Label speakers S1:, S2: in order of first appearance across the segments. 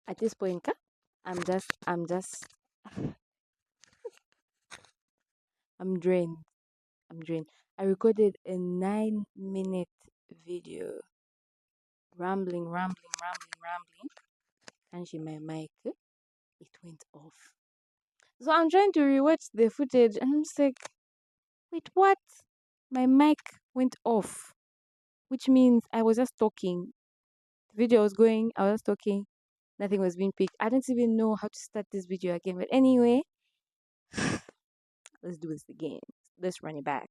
S1: At this point, I'm just, I'm drained. I'm drained. I recorded a 9-minute video, rambling, and she my mic, it went off. So I'm trying to rewatch the footage, and I'm just like, wait, what? My mic went off, which means I was just talking. The video was going, I was just talking, nothing was being picked. I don't even know how to start this video again. But anyway, let's do this again. Let's run it back.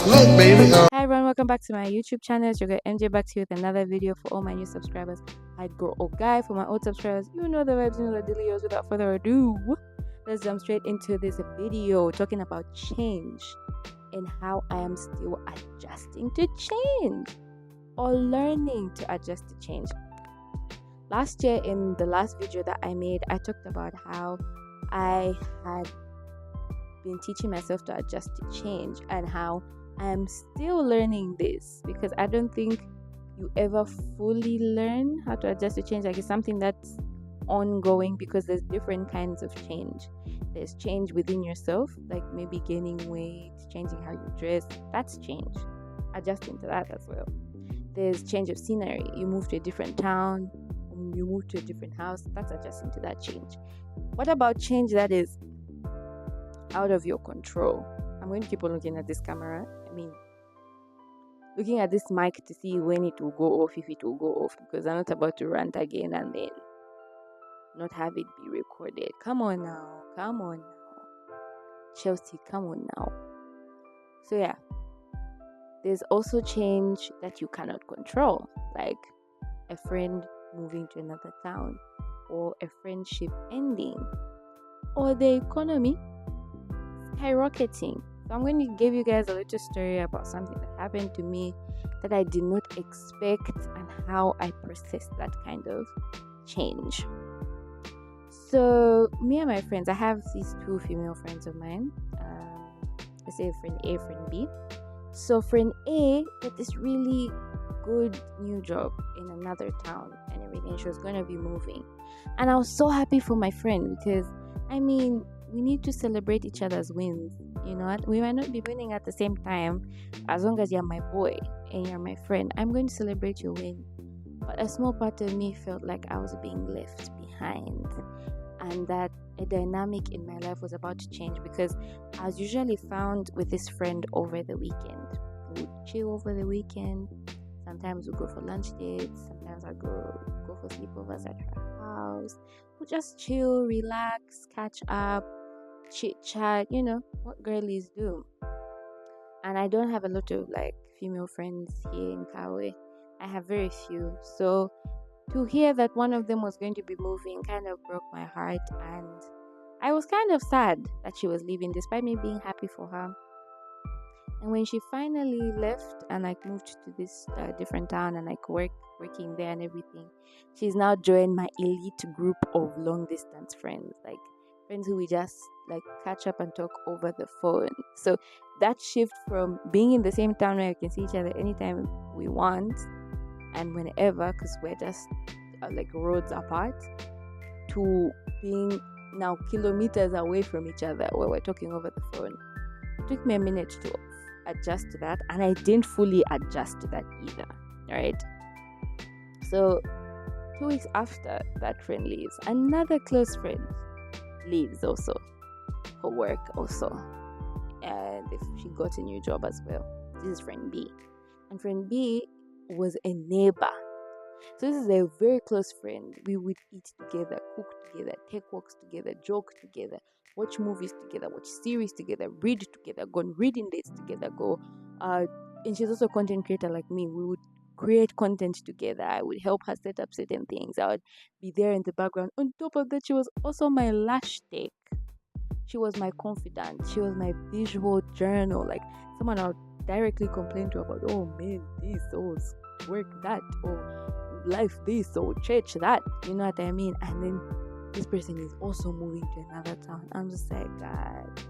S2: Look, baby.
S1: Hi everyone, welcome back to my YouTube channel. It's your girl MJ back to you with another video for all my new subscribers. Hi girl or guy, for my old subscribers, you know the vibes, you know the dealios. Without further ado, let's jump straight into this video talking about change and how I am still adjusting to change or learning to adjust to change. Last year, in the last video that I made, I talked about how I had been teaching myself to adjust to change and how I'm still learning this, because I don't think you ever fully learn how to adjust to change. Like, it's something that's ongoing, because there's different kinds of change. There's change within yourself, like maybe gaining weight, changing how you dress. That's change. Adjusting to that as well. There's change of scenery. You move to a different town, you move to a different house. That's adjusting to that change. What about change that is out of your control? I'm going to keep on looking at this camera. Looking at this mic to see when it will go off, if it will go off, because I'm not about to rant again and then not have it be recorded. Come on now. Chelsea, come on now. So yeah, there's also change that you cannot control, like a friend moving to another town, or a friendship ending, or the economy skyrocketing. So I'm going to give you guys a little story about something that happened to me that I did not expect, and how I processed that kind of change. So me and my friends, I have these two female friends of mine. Let's say friend A, friend B. So friend A got this really good new job in another town and everything. She was going to be moving, and I was so happy for my friend, because we need to celebrate each other's wins. You know what? We might not be winning at the same time. As long as you're my boy and you're my friend, I'm going to celebrate your win. But a small part of me felt like I was being left behind, and that a dynamic in my life was about to change, because I was usually found with this friend over the weekend. We would chill over the weekend. Sometimes we go for lunch dates. Sometimes I go for sleepovers at her house. We'll just chill, relax, catch up, chit-chat, what girlies do. And I don't have a lot of female friends here in Kawe. I have very few. So to hear that one of them was going to be moving kind of broke my heart, and I was kind of sad that she was leaving, despite me being happy for her. And when she finally left and moved to this different town and working there and everything, she's now joined my elite group of long distance friends, like friends who we just catch up and talk over the phone. So that shift from being in the same town where we can see each other anytime we want and whenever, because we're just roads apart, to being now kilometers away from each other where we're talking over the phone. It took me a minute to adjust to that, and I didn't fully adjust to that either. Right? So 2 weeks after that friend leaves, another close friend leaves also for work also, and she got a new job as well. This is friend B, and friend B was a neighbor. So this is a very close friend. We would eat together, cook together, take walks together, joke together, watch movies together, watch series together, read together, go on reading dates together, and she's also a content creator like me. We would create content together. I would help her set up certain things. I would be there in the background. On top of that, she was also my lash tech. She was my confidant. She was my visual journal. Like someone I would directly complain to about, oh man, this, or work that, or life this, or church that. You know what I mean? And then this person is also moving to another town. I'm just like, God,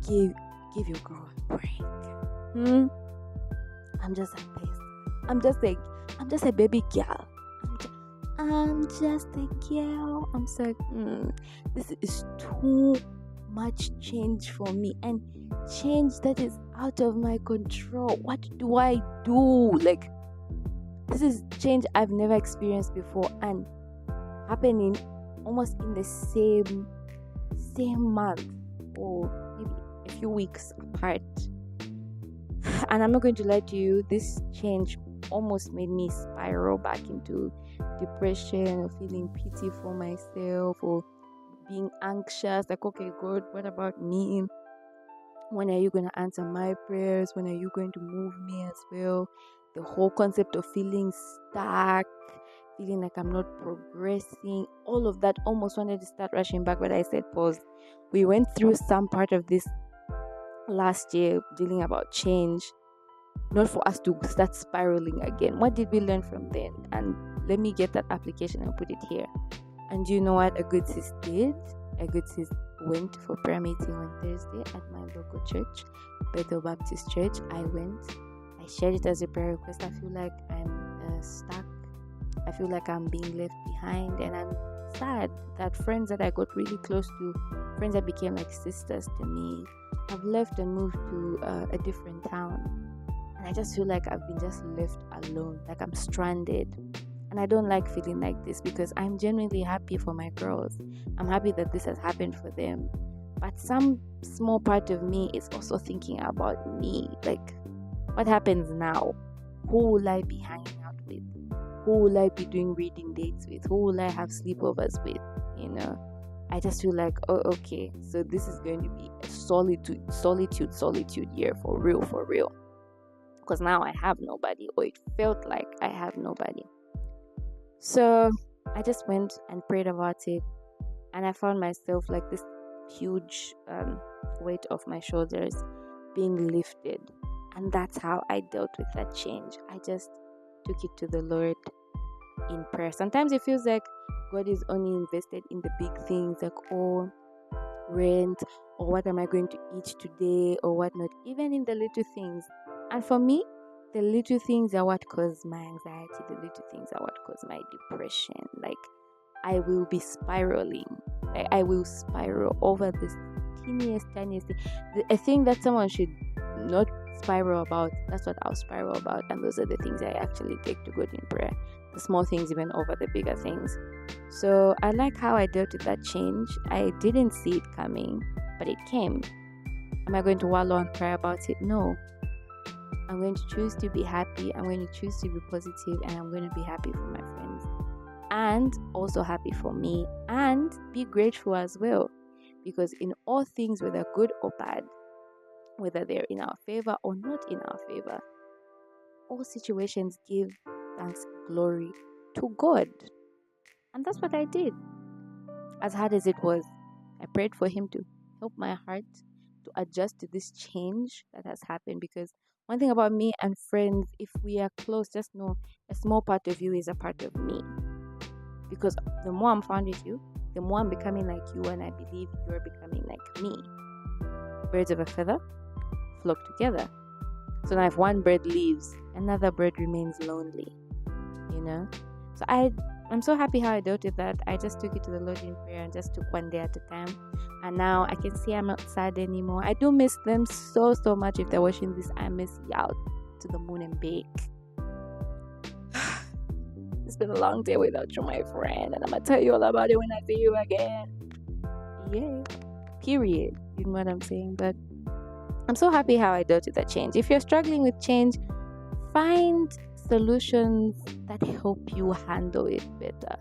S1: give your girl a break. I'm just like this. I'm just a baby girl. I'm just a girl. I'm so this is too much change for me, and change that is out of my control. What do I do? Like, this is change I've never experienced before, and happening almost in the same month, or maybe a few weeks apart. And I'm not going to lie to you, this change almost made me spiral back into depression, or feeling pity for myself, or being anxious, like, okay, God, what about me? When are you going to answer my prayers? When are you going to move me as well? The whole concept of feeling stuck, feeling like I'm not progressing, all of that almost wanted to start rushing back, but I said pause. We went through some part of this last year dealing about change, not for us to start spiraling again. What did we learn from then? And let me get that application and put it here. And you know what a good sis did? A good sis went for prayer meeting on Thursday at my local church, Bethel Baptist Church. I went. I shared it as a prayer request. I feel like I'm stuck. I feel like I'm being left behind, and I'm sad that friends that I got really close to, friends that became like sisters to me, have left and moved to a different town. And I just feel like I've been just left alone, like I'm stranded. And I don't like feeling like this, because I'm genuinely happy for my girls. I'm happy that this has happened for them. But some small part of me is also thinking about me. Like, what happens now? Who will I be hanging out with? Who will I be doing reading dates with? Who will I have sleepovers with? You know, I just feel like, oh, okay, so this is going to be a solitude year for real. Because now I have nobody, or it felt like I have nobody. So I just went and prayed about it, and I found myself like this huge weight off my shoulders being lifted. And that's how I dealt with that change. I just took it to the Lord in prayer. Sometimes it feels like God is only invested in the big things, like, oh, rent, or what am I going to eat today, or whatnot, even in the little things. And for me, the little things are what cause my anxiety. The little things are what cause my depression. Like, I will be spiraling. Like, I will spiral over this tiniest thing. A thing that someone should not spiral about, that's what I'll spiral about. And those are the things I actually take to God in prayer. The small things even over the bigger things. So I like how I dealt with that change. I didn't see it coming, but it came. Am I going to wallow and cry about it? No. I'm going to choose to be happy. I'm going to choose to be positive, and I'm going to be happy for my friends, and also happy for me, and be grateful as well. Because in all things, whether good or bad, whether they're in our favor or not in our favor, all situations give thanks, glory to God. And that's what I did. As hard as it was, I prayed for Him to help my heart to adjust to this change that has happened. Because one thing about me and friends, if we are close, just know a small part of you is a part of me. Because the more I'm found with you, the more I'm becoming like you, and I believe you're becoming like me. Birds of a feather flock together. So now if one bird leaves, another bird remains lonely. You know? So I'm so happy how I dealt with that. I just took it to the Lord in prayer and just took one day at a time. And now I can see I'm not sad anymore. I do miss them so much. If they're watching this, I miss y'all to the moon and back. It's been a long day without you, my friend. And I'm going to tell you all about it when I see you again. Yeah. Period. You know what I'm saying? But I'm so happy how I dealt with that change. If you're struggling with change, find solutions that help you handle it better,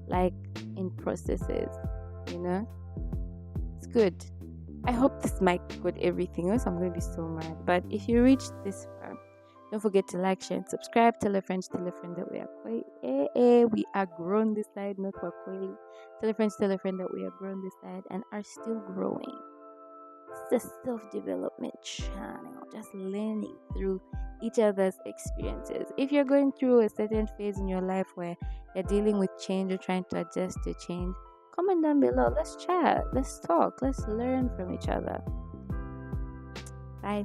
S1: like in processes, you know. It's good. I hope this mic got everything else. I'm going to be so mad. But if you reached this far, don't forget to like, share, and subscribe. Tell a friend that we are quite, we are grown this side, not for quail. Tell a friend that we are grown this side and are still growing. It's a self-development channel, just learning through each other's experiences. If you're going through a certain phase in your life where you're dealing with change or trying to adjust to change, Comment down below. Let's chat. Let's talk. Let's learn from each other. Bye.